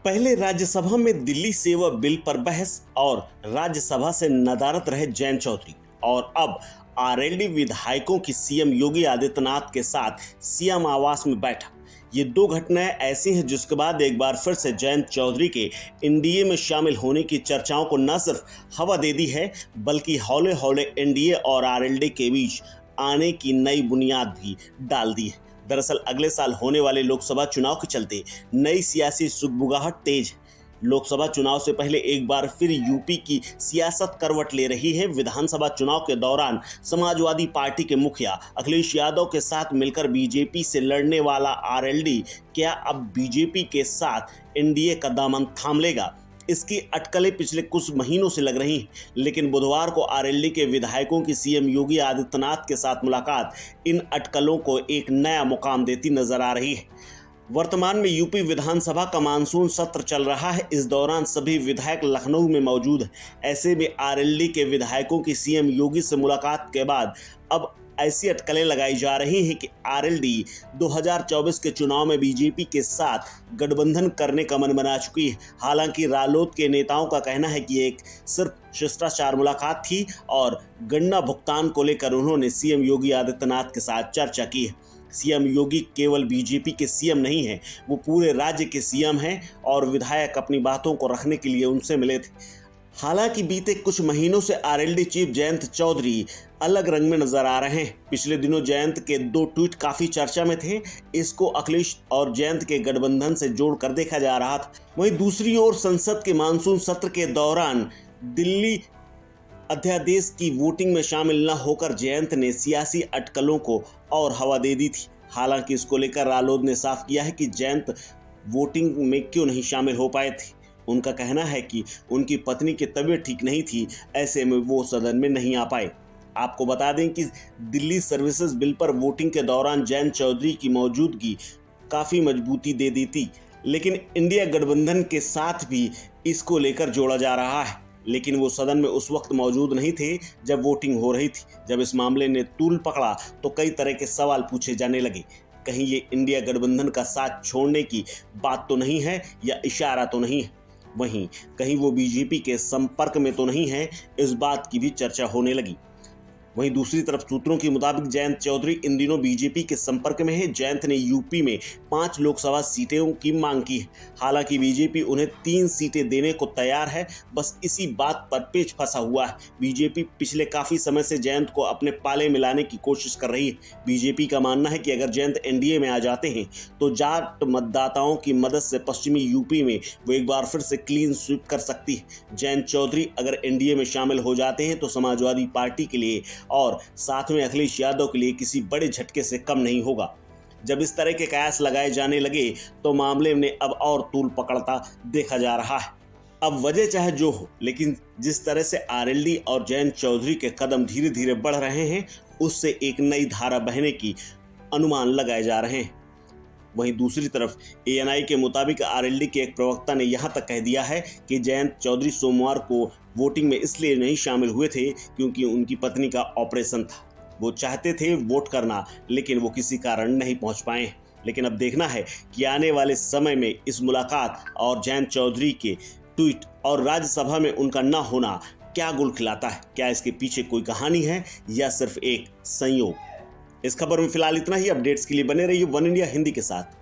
पहले राज्यसभा में दिल्ली सेवा बिल पर बहस और राज्यसभा से नदारद रहे जयंत चौधरी, और अब आरएलडी विधायकों की सीएम योगी आदित्यनाथ के साथ सीएम आवास में बैठक। ये दो घटनाएं ऐसी हैं जिसके बाद एक बार फिर से जयंत चौधरी के एनडीए में शामिल होने की चर्चाओं को न सिर्फ हवा दे दी है, बल्कि हौले हौले एनडीए और आरएलडी के बीच आने की नई बुनियाद भी डाल दी है। दरअसल अगले साल होने वाले लोकसभा चुनाव के चलते नई सियासी सुगबुगाहट तेज है। लोकसभा चुनाव से पहले एक बार फिर यूपी की सियासत करवट ले रही है। विधानसभा चुनाव के दौरान समाजवादी पार्टी के मुखिया अखिलेश यादव के साथ मिलकर बीजेपी से लड़ने वाला आरएलडी क्या अब बीजेपी के साथ एनडीए का दामन थाम लेगा? इसकी अटकलें पिछले कुछ महीनों से लग रही हैं, लेकिन बुधवार को आरएलडी के विधायकों की सीएम योगी आदित्यनाथ के साथ मुलाकात इन अटकलों को एक नया मुकाम देती नजर आ रही है। वर्तमान में यूपी विधानसभा का मानसून सत्र चल रहा है। इस दौरान सभी विधायक लखनऊ में मौजूद हैं। ऐसे में आरएलडी के विधायकों की सीएम योगी से मुलाकात के बाद अब ऐसी अटकलें लगाई जा रही हैं कि आरएलडी 2024 के चुनाव में बीजेपी के साथ गठबंधन करने का मन बना चुकी है। हालांकि रालोद के नेताओं का कहना है कि एक सिर्फ शिष्टाचार मुलाकात थी और गन्ना भुगतान को लेकर उन्होंने सीएम योगी आदित्यनाथ के साथ चर्चा की है। सीएम योगी केवल बीजेपी के सीएम नहीं हैं, वो पूरे राज्य के सीएम हैं और विधायक अपनी बातों को रखने के लिए उनसे मिले थे। हालांकि बीते कुछ महीनों से आरएलडी चीफ जयंत चौधरी अलग रंग में नजर आ रहे हैं। पिछले दिनों जयंत के दो ट्वीट काफी चर्चा में थे। इसको अखिलेश और जयंत के गठबंधन से जोड़कर देखा जा रहा था। वहीं दूसरी ओर संसद के मानसून सत्र के दौरान दिल्ली अध्यादेश की वोटिंग में शामिल न होकर जयंत ने सियासी अटकलों को और हवा दे दी थी। हालांकि इसको लेकर रालोद ने साफ किया है कि जयंत वोटिंग में क्यों नहीं शामिल हो पाए थे। उनका कहना है कि उनकी पत्नी की तबीयत ठीक नहीं थी, ऐसे में वो सदन में नहीं आ पाए। आपको बता दें कि दिल्ली सर्विसेज बिल पर वोटिंग के दौरान जयंत चौधरी की मौजूदगी काफ़ी मजबूती दे दी थी, लेकिन इंडिया गठबंधन के साथ भी इसको लेकर जोड़ा जा रहा है। लेकिन वो सदन में उस वक्त मौजूद नहीं थे जब वोटिंग हो रही थी। जब इस मामले ने तूल पकड़ा तो कई तरह के सवाल पूछे जाने लगे। कहीं ये इंडिया गठबंधन का साथ छोड़ने की बात तो नहीं है या इशारा तो नहीं है? वहीं कहीं वो बीजेपी के संपर्क में तो नहीं है? इस बात की भी चर्चा होने लगी। वहीं दूसरी तरफ सूत्रों के मुताबिक जयंत चौधरी इन दिनों बीजेपी के संपर्क में है। जयंत ने यूपी में 5 लोकसभा सीटों की मांग की है। हालांकि बीजेपी उन्हें 3 सीटें देने को तैयार है। बस इसी बात पर पेच फंसा हुआ है। बीजेपी पिछले काफी समय से जयंत को अपने पाले मिलाने की कोशिश कर रही है। बीजेपी का मानना है कि अगर जयंत एनडीए में आ जाते हैं तो जाट मतदाताओं की मदद से पश्चिमी यूपी में वो एक बार फिर से क्लीन स्वीप कर सकती है। जयंत चौधरी अगर एनडीए में शामिल हो जाते हैं तो समाजवादी पार्टी के लिए और साथ में अखिलेश यादव के लिए किसी बड़े झटके से कम नहीं होगा। जब इस तरह के कयास लगाए जाने लगे तो मामले में अब और तूल पकड़ता देखा जा रहा है। अब वजह चाहे जो हो, लेकिन जिस तरह से आरएलडी और जयंत चौधरी के कदम धीरे धीरे बढ़ रहे हैं, उससे एक नई धारा बहने की अनुमान लगाए जा रहे हैं। वहीं दूसरी तरफ एएनआई के मुताबिक आरएलडी के एक प्रवक्ता ने यहां तक कह दिया है कि जयंत चौधरी सोमवार को वोटिंग में इसलिए नहीं शामिल हुए थे क्योंकि उनकी पत्नी का ऑपरेशन था। वो चाहते थे वोट करना, लेकिन वो किसी कारण नहीं पहुंच पाए। लेकिन अब देखना है कि आने वाले समय में इस मुलाकात और जयंत चौधरी के ट्वीट और राज्यसभा में उनका न होना क्या गुल खिलाता है। क्या इसके पीछे कोई कहानी है या सिर्फ एक संयोग? इस खबर में फिलहाल इतना ही। अपडेट्स के लिए बने रहिए वन इंडिया हिंदी के साथ।